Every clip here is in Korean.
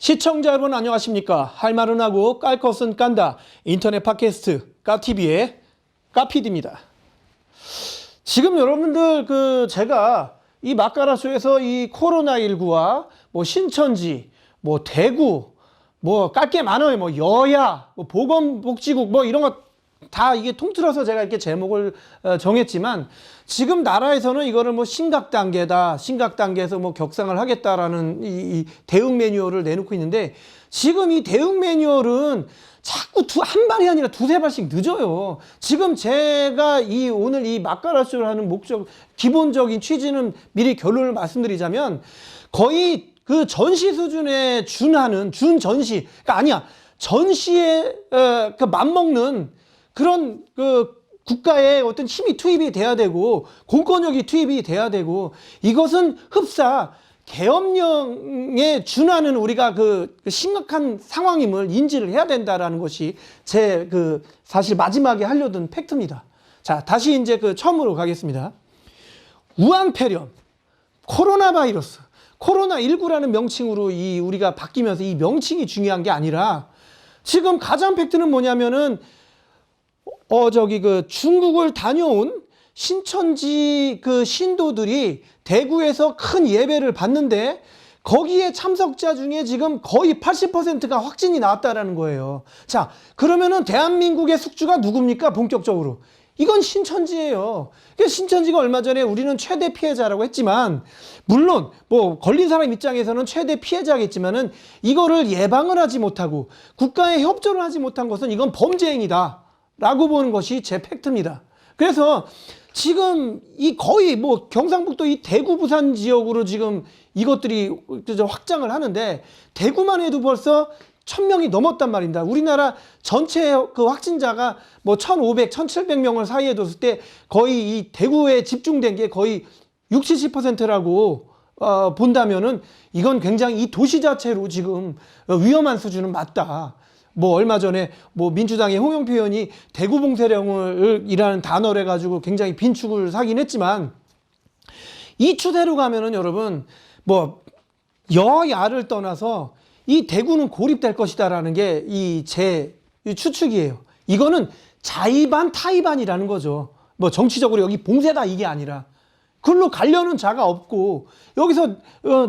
시청자 여러분 안녕하십니까? 할 말은 하고 깔 것은 깐다. 인터넷 팟캐스트 까TV의 까PD입니다. 지금 여러분들 제가 이 맛가라쇼에서 이 코로나19와 뭐 신천지, 뭐 대구, 뭐 깔 게 많아요. 뭐 여야, 뭐 보건복지국 뭐 이런 거 다 이게 통틀어서 제가 이렇게 제목을 정했지만 지금 나라에서는 이거를 뭐 심각 단계다, 심각 단계에서 뭐 격상을 하겠다라는 이 대응 매뉴얼을 내놓고 있는데 지금 이 대응 매뉴얼은 자꾸 한 발이 아니라 두세 발씩 늦어요. 지금 제가 오늘 이 맛가라쇼를 하는 목적, 기본적인 취지는 미리 결론을 말씀드리자면 거의 그 전시 수준에 준하는, 준전시, 그러니까 아니야. 전시에 맞먹는 그런 국가의 어떤 힘이 투입이 돼야 되고 공권력이 투입이 돼야 되고 이것은 흡사 계엄령에 준하는 우리가 심각한 상황임을 인지를 해야 된다라는 것이 제 사실 마지막에 하려던 팩트입니다. 자, 다시 이제 처음으로 가겠습니다. 우한폐렴, 코로나 바이러스, 코로나19라는 명칭으로 우리가 바뀌면서 이 명칭이 중요한 게 아니라 지금 가장 팩트는 뭐냐면은 중국을 다녀온 신천지 신도들이 대구에서 큰 예배를 받는데 거기에 참석자 중에 지금 거의 80%가 확진이 나왔다라는 거예요. 자, 그러면은 대한민국의 숙주가 누굽니까? 본격적으로. 이건 신천지예요. 신천지가 얼마 전에 우리는 최대 피해자라고 했지만 물론 뭐 걸린 사람 입장에서는 최대 피해자겠지만은 이거를 예방을 하지 못하고 국가에 협조를 하지 못한 것은 이건 범죄 행위다. 라고 보는 것이 제 팩트입니다. 그래서 지금 거의 뭐 경상북도 이 대구 부산 지역으로 지금 이것들이 확장을 하는데 대구만 해도 벌써 1000명이 넘었단 말입니다. 우리나라 전체 확진자가 뭐 1500, 1700명을 사이에 뒀을 때 거의 이 대구에 집중된 게 거의 60, 70%라고 본다면은 이건 굉장히 이 도시 자체로 지금 위험한 수준은 맞다. 뭐 얼마 전에 뭐 민주당의 홍영표 의원이 대구 봉쇄령을 이라는 단어를 해가지고 굉장히 빈축을 사긴 했지만 이 추세로 가면은 여러분 뭐 여야를 떠나서 이 대구는 고립될 것이다라는 게 제 추측이에요. 이거는 자의반 타의반이라는 거죠. 뭐 정치적으로 여기 봉쇄다 이게 아니라 글로 가려는 자가 없고 여기서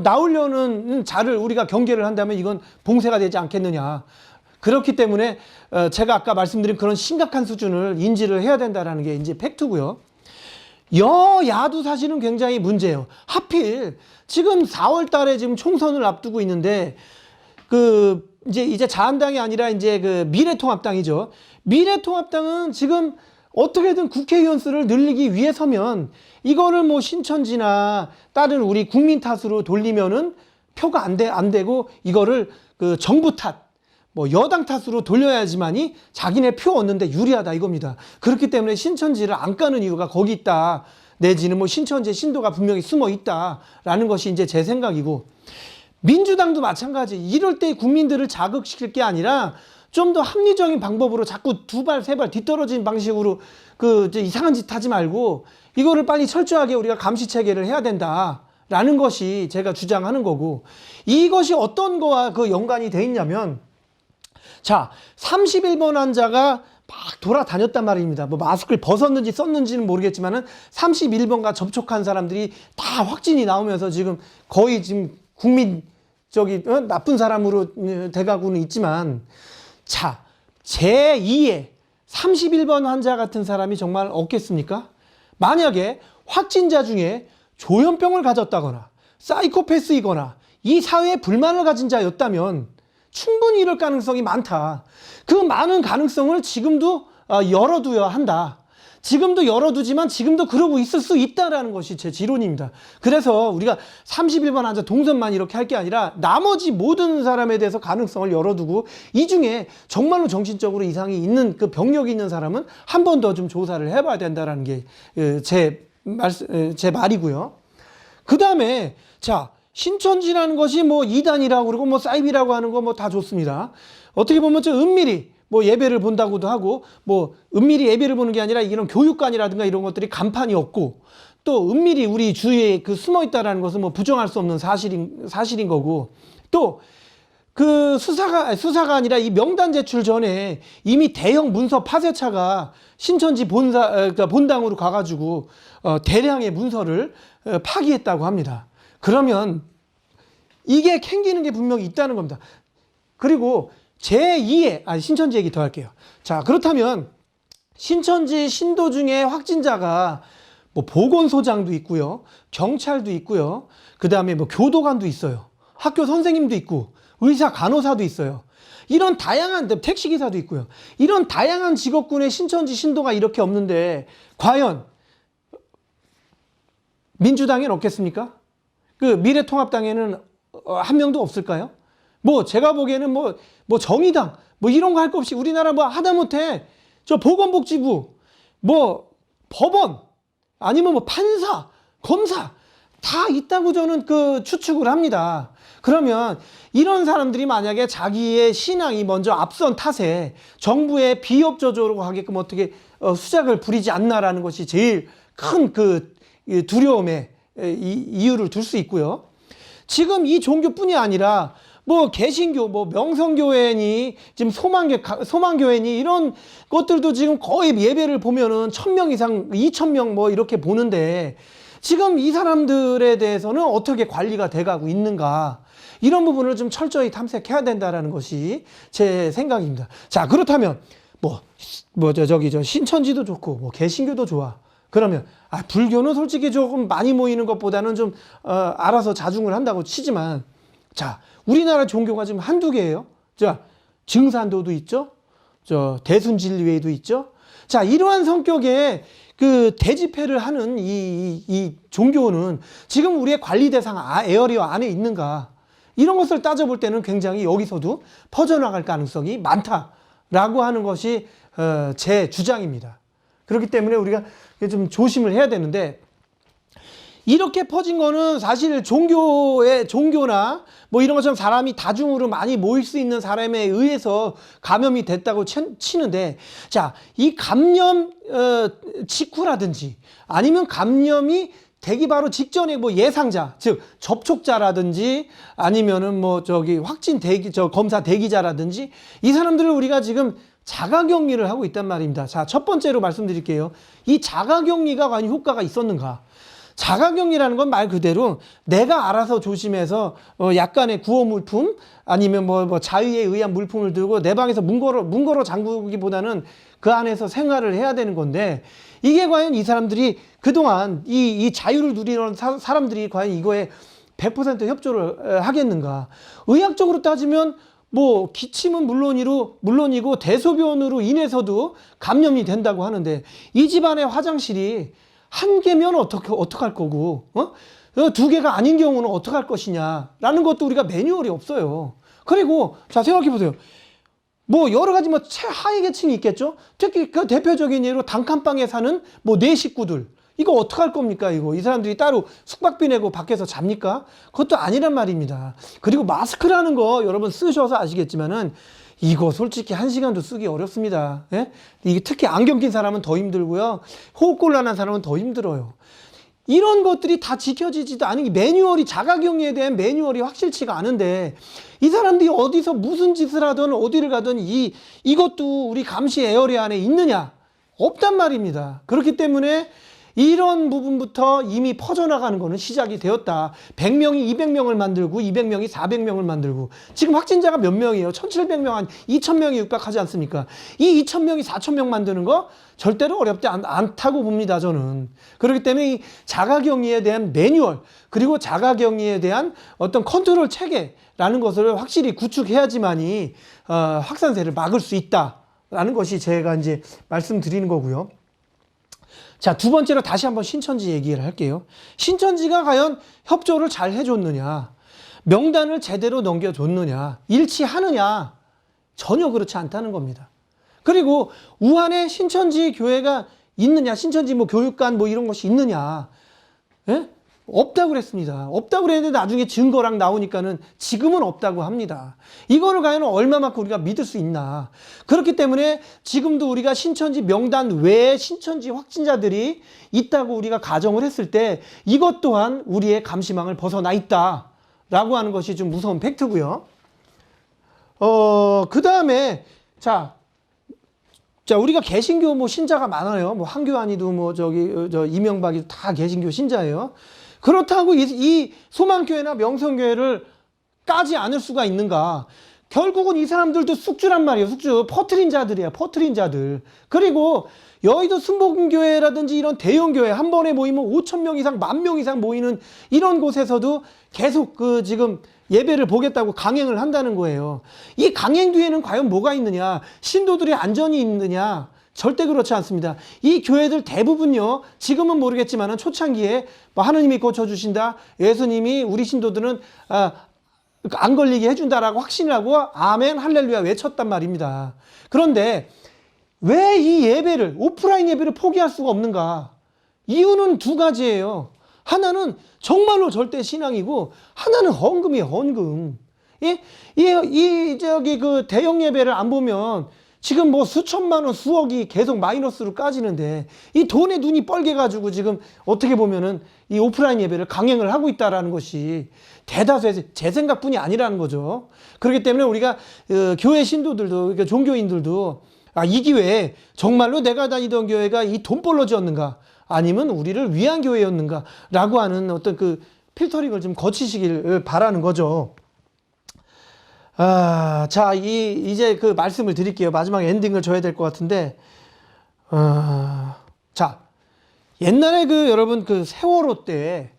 나오려는 자를 우리가 경계를 한다면 이건 봉쇄가 되지 않겠느냐. 그렇기 때문에 제가 아까 말씀드린 그런 심각한 수준을 인지를 해야 된다는 게 이제 팩트고요. 여야도 사실은 굉장히 문제예요. 하필 지금 4월 달에 지금 총선을 앞두고 있는데 이제 자한당이 아니라 이제 미래통합당이죠. 미래통합당은 지금 어떻게든 국회의원 수를 늘리기 위해서면 이거를 뭐 신천지나 다른 우리 국민 탓으로 돌리면은 표가 안 되고 이거를 정부 탓 뭐 여당 탓으로 돌려야지만이 자기네 표 얻는데 유리하다 이겁니다. 그렇기 때문에 신천지를 안 까는 이유가 거기 있다. 내지는 뭐 신천지의 신도가 분명히 숨어 있다라는 것이 이제 제 생각이고 민주당도 마찬가지. 이럴 때 국민들을 자극시킬 게 아니라 좀 더 합리적인 방법으로 자꾸 두 발, 세 발 뒤떨어진 방식으로 이상한 짓 하지 말고 이거를 빨리 철저하게 우리가 감시 체계를 해야 된다라는 것이 제가 주장하는 거고 이것이 어떤 거와 연관이 돼 있냐면 자, 31번 환자가 막 돌아다녔단 말입니다. 뭐 마스크를 벗었는지 썼는지는 모르겠지만은 31번과 접촉한 사람들이 다 확진이 나오면서 지금 거의 지금 나쁜 사람으로 돼가고는 있지만 자, 제2의 31번 환자 같은 사람이 정말 없겠습니까? 만약에 확진자 중에 조현병을 가졌다거나 사이코패스이거나 이 사회에 불만을 가진 자였다면 충분히 이럴 가능성이 많다. 그 많은 가능성을 지금도 열어둬야 한다. 지금도 열어두지만 지금도 그러고 있을 수 있다라는 것이 제 지론입니다. 그래서 우리가 31번 환자 동선만 이렇게 할 게 아니라 나머지 모든 사람에 대해서 가능성을 열어두고 이 중에 정말로 정신적으로 이상이 있는 병력이 있는 사람은 한 번 더 좀 조사를 해봐야 된다라는 게 제 말이고요. 그 다음에 자, 신천지라는 것이 뭐 이단이라고 그러고 뭐 사이비라고 하는 거 뭐 다 좋습니다. 어떻게 보면 좀 은밀히 뭐 예배를 본다고도 하고 뭐 은밀히 예배를 보는 게 아니라 이런 교육관이라든가 이런 것들이 간판이 없고 또 은밀히 우리 주위에 숨어 있다라는 것은 뭐 부정할 수 없는 사실인 거고 또 그 수사가 아니라 이 명단 제출 전에 이미 대형 문서 파쇄차가 신천지 그러니까 본당으로 가가지고 대량의 문서를 파기했다고 합니다. 그러면 이게 캥기는 게 분명히 있다는 겁니다. 그리고 제2의 신천지 얘기 더 할게요. 자, 그렇다면 신천지 신도 중에 확진자가 뭐 보건소장도 있고요, 경찰도 있고요, 그 다음에 뭐 교도관도 있어요, 학교 선생님도 있고, 의사, 간호사도 있어요. 이런 다양한, 택시기사도 있고요. 이런 다양한 직업군의 신천지 신도가 이렇게 없는데 과연 민주당엔 없겠습니까? 그 미래통합당에는 한 명도 없을까요? 뭐 제가 보기에는 뭐 정의당 뭐 이런 거 할 거 없이 우리나라 뭐 하다못해 저 보건복지부 뭐 법원 아니면 뭐 판사, 검사 다 있다고 저는 그 추측을 합니다. 그러면 이런 사람들이 만약에 자기의 신앙이 먼저 앞선 탓에 정부의 비협조적으로 하게끔 어떻게 수작을 부리지 않나라는 것이 제일 큰 그 두려움의 이유를 둘 수 있고요. 지금 이 종교뿐이 아니라 뭐 개신교, 뭐 명성교회니 지금 소망교회니 이런 것들도 지금 거의 예배를 보면은 1,000명 이상, 2,000명 뭐 이렇게 보는데 지금 이 사람들에 대해서는 어떻게 관리가 돼가고 있는가, 이런 부분을 좀 철저히 탐색해야 된다라는 것이 제 생각입니다. 자, 그렇다면 저 신천지도 좋고 뭐 개신교도 좋아. 그러면 불교는 솔직히 조금 많이 모이는 것보다는 좀 알아서 자중을 한다고 치지만, 자, 우리나라 종교가 지금 한두 개예요. 자, 증산도도 있죠. 저 대순진리회도 있죠. 자, 이러한 성격의 그 대집회를 하는 이 종교는 지금 우리의 관리 대상 에어리어 안에 있는가, 이런 것을 따져볼 때는 굉장히 여기서도 퍼져나갈 가능성이 많다라고 하는 것이 제 주장입니다. 그렇기 때문에 우리가 좀 조심을 해야 되는데, 이렇게 퍼진 거는 사실 종교나 뭐 이런 것처럼 사람이 다중으로 많이 모일 수 있는 사람에 의해서 감염이 됐다고 치는데, 자, 이 감염 직후라든지 아니면 감염이 되기 바로 직전에 뭐 예상자, 즉 접촉자라든지 아니면은 뭐 확진 검사 대기자라든지 이 사람들을 우리가 지금 자가격리를 하고 있단 말입니다. 자, 첫 번째로 말씀드릴게요. 이 자가격리가 과연 효과가 있었는가? 자가격리라는 건 말 그대로 내가 알아서 조심해서 약간의 구호 물품 아니면 뭐 자의에 의한 물품을 들고 내 방에서 문 걸어 잠그기보다는 그 안에서 생활을 해야 되는 건데, 이게 과연 이 사람들이 그동안 이 자유를 누리는 사람들이 과연 이거에 100% 협조를 하겠는가? 의학적으로 따지면 뭐 기침은 물론이고 대소변으로 인해서도 감염이 된다고 하는데, 이 집안의 화장실이 한 개면 어떡할 거고, 2개가 아닌 경우는 어떡할 것이냐라는 것도 우리가 매뉴얼이 없어요. 그리고 자, 생각해 보세요. 뭐 여러 가지 뭐 최하위 계층이 있겠죠. 특히 그 대표적인 예로 단칸방에 사는 뭐 내 식구들, 이거 어떡할 겁니까? 이 사람들이 따로 숙박비 내고 밖에서 잡니까? 그것도 아니란 말입니다. 그리고 마스크라는 거 여러분 쓰셔서 아시겠지만은 이거 솔직히 1시간도 쓰기 어렵습니다. 예? 이게 특히 안경 낀 사람은 더 힘들고요. 호흡곤란한 사람은 더 힘들어요. 이런 것들이 다 지켜지지도 않은 매뉴얼이, 자가격리에 대한 매뉴얼이 확실치가 않은데, 이 사람들이 어디서 무슨 짓을 하든 어디를 가든 이것도 우리 감시 에어리어 안에 있느냐? 없단 말입니다. 그렇기 때문에 이런 부분부터 이미 퍼져나가는 거는 시작이 되었다. 100명이 200명을 만들고 200명이 400명을 만들고, 지금 확진자가 몇 명이에요? 1,700명, 한 2,000명이 육박하지 않습니까? 이 2,000명이 4,000명 만드는 거 절대로 어렵지 않다고 봅니다, 저는. 그렇기 때문에 이 자가격리에 대한 매뉴얼, 그리고 자가격리에 대한 어떤 컨트롤 체계라는 것을 확실히 구축해야지만이 확산세를 막을 수 있다라는 것이 제가 이제 말씀드리는 거고요. 자, 두 번째로 다시 한번 신천지 얘기를 할게요. 신천지가 과연 협조를 잘 해줬느냐, 명단을 제대로 넘겨줬느냐, 일치하느냐, 전혀 그렇지 않다는 겁니다. 그리고 우한에 신천지 교회가 있느냐, 신천지 뭐 교육관 뭐 이런 것이 있느냐, 예? 없다고 그랬습니다. 없다고 그랬는데 나중에 증거랑 나오니까는 지금은 없다고 합니다. 이거를 과연 얼마만큼 우리가 믿을 수 있나. 그렇기 때문에 지금도 우리가 신천지 명단 외에 신천지 확진자들이 있다고 우리가 가정을 했을 때 이것 또한 우리의 감시망을 벗어나 있다라고 하는 것이 좀 무서운 팩트고요. 그 다음에, 자, 우리가 개신교 뭐 신자가 많아요. 뭐 한교안이도 뭐 저 이명박이도 다 개신교 신자예요. 그렇다고 이 소망교회나 명성교회를 까지 않을 수가 있는가? 결국은 이 사람들도 숙주란 말이에요. 숙주. 퍼트린 자들이에요. 퍼트린 자들. 그리고 여의도 순복음교회라든지 이런 대형교회 한 번에 모이면 5,000명 이상, 10,000명 이상 모이는 이런 곳에서도 계속 지금 예배를 보겠다고 강행을 한다는 거예요. 이 강행 뒤에는 과연 뭐가 있느냐? 신도들의 안전이 있느냐? 절대 그렇지 않습니다. 이 교회들 대부분요, 지금은 모르겠지만 초창기에 뭐 하느님이 고쳐주신다, 예수님이 우리 신도들은 안 걸리게 해준다라고 확신을 하고 아멘 할렐루야 외쳤단 말입니다. 그런데 왜 이 예배를, 오프라인 예배를 포기할 수가 없는가? 이유는 두 가지예요. 하나는 정말로 절대 신앙이고, 하나는 헌금이에요, 헌금. 그 대형 예배를 안 보면 지금 뭐 수천만 원, 수억이 계속 마이너스로 까지는데 이 돈에 눈이 뻘개가지고 지금 어떻게 보면은 이 오프라인 예배를 강행을 하고 있다라는 것이 대다수의 제 생각뿐이 아니라는 거죠. 그렇기 때문에 우리가 교회 신도들도, 그러니까 종교인들도 이 기회에 정말로 내가 다니던 교회가 이 돈벌러지였는가, 아니면 우리를 위한 교회였는가 라고 하는 어떤 그 필터링을 좀 거치시길 바라는 거죠. 자, 이제 그 말씀을 드릴게요. 마지막 엔딩을 줘야 될 것 같은데, 자, 옛날에 여러분 그 세월호 때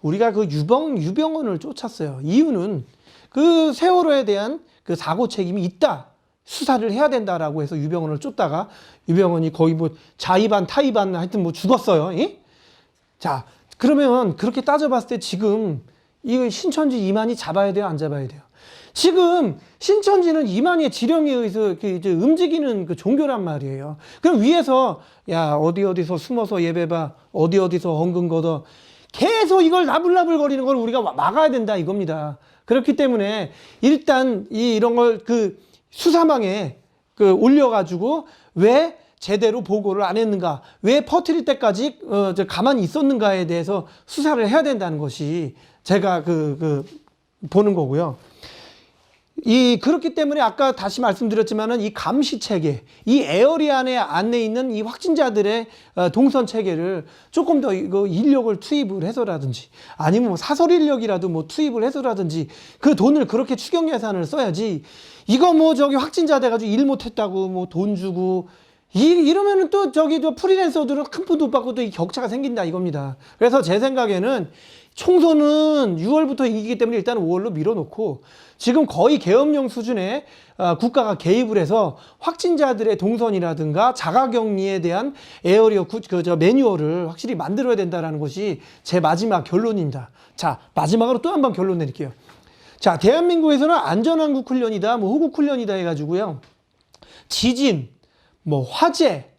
우리가 그 유병언을 쫓았어요. 이유는 그 세월호에 대한 그 사고 책임이 있다, 수사를 해야 된다라고 해서 유병언을 쫓다가 유병언이 거의 뭐 자의반 타의반 하여튼 뭐 죽었어요. 자, 그러면 그렇게 따져봤을 때 지금 이 신천지 이만희 잡아야 돼요, 안 잡아야 돼요? 지금 신천지는 이만희의 지령에 의해서 이제 움직이는 그 종교란 말이에요. 그럼 위에서 야 어디서 숨어서 예배봐, 어디서 헌금 걷어, 계속 이걸 나불나불거리는 걸 우리가 막아야 된다 이겁니다. 그렇기 때문에 일단 이런 걸 수사망에 올려가지고 왜 제대로 보고를 안 했는가, 왜 퍼뜨릴 때까지 가만히 있었는가에 대해서 수사를 해야 된다는 것이 제가 보는 거고요. 그렇기 때문에 아까 다시 말씀드렸지만은 이 감시 체계, 이 에어리어 안에 있는 이 확진자들의 동선 체계를 조금 더 인력을 투입을 해서라든지, 아니면 뭐 사설 인력이라도 뭐 투입을 해서라든지 그 돈을 그렇게 추경 예산을 써야지, 이거 뭐 확진자 돼가지고 일 못했다고 뭐 돈 주고 이러면은 또 프리랜서들은 큰 푼 못 받고 또 이 격차가 생긴다 이겁니다. 그래서 제 생각에는 총선은 6월부터 이기기 때문에 일단 5월로 밀어놓고, 지금 거의 계엄령 수준의 국가가 개입을 해서 확진자들의 동선이라든가 자가격리에 대한 에어리어 매뉴얼을 확실히 만들어야 된다는 것이 제 마지막 결론입니다. 자, 마지막으로 또 한 번 결론 내릴게요. 자, 대한민국에서는 안전한국 훈련이다, 뭐 호국 훈련이다 해가지고요, 지진, 뭐 화재,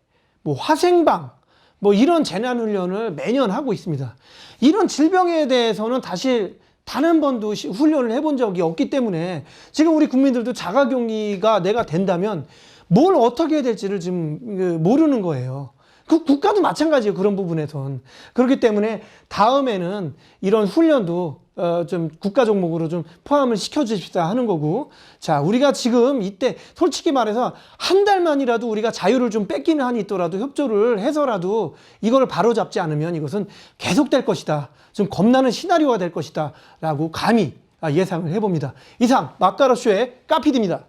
뭐 화생방, 뭐 이런 재난 훈련을 매년 하고 있습니다. 이런 질병에 대해서는 다시 단 한 번도 훈련을 해본 적이 없기 때문에 지금 우리 국민들도 자가격리가 내가 된다면 뭘 어떻게 해야 될지를 지금 모르는 거예요. 그 국가도 마찬가지예요, 그런 부분에선. 그렇기 때문에 다음에는 이런 훈련도 좀 국가 종목으로 좀 포함을 시켜주십사 하는 거고, 자, 우리가 지금 이때 솔직히 말해서 한 달만이라도 우리가 자유를 좀 뺏기는 한이 있더라도 협조를 해서라도 이걸 바로잡지 않으면 이것은 계속될 것이다, 좀 겁나는 시나리오가 될 것이다 라고 감히 예상을 해봅니다. 이상 마카로쇼의 까피디입니다.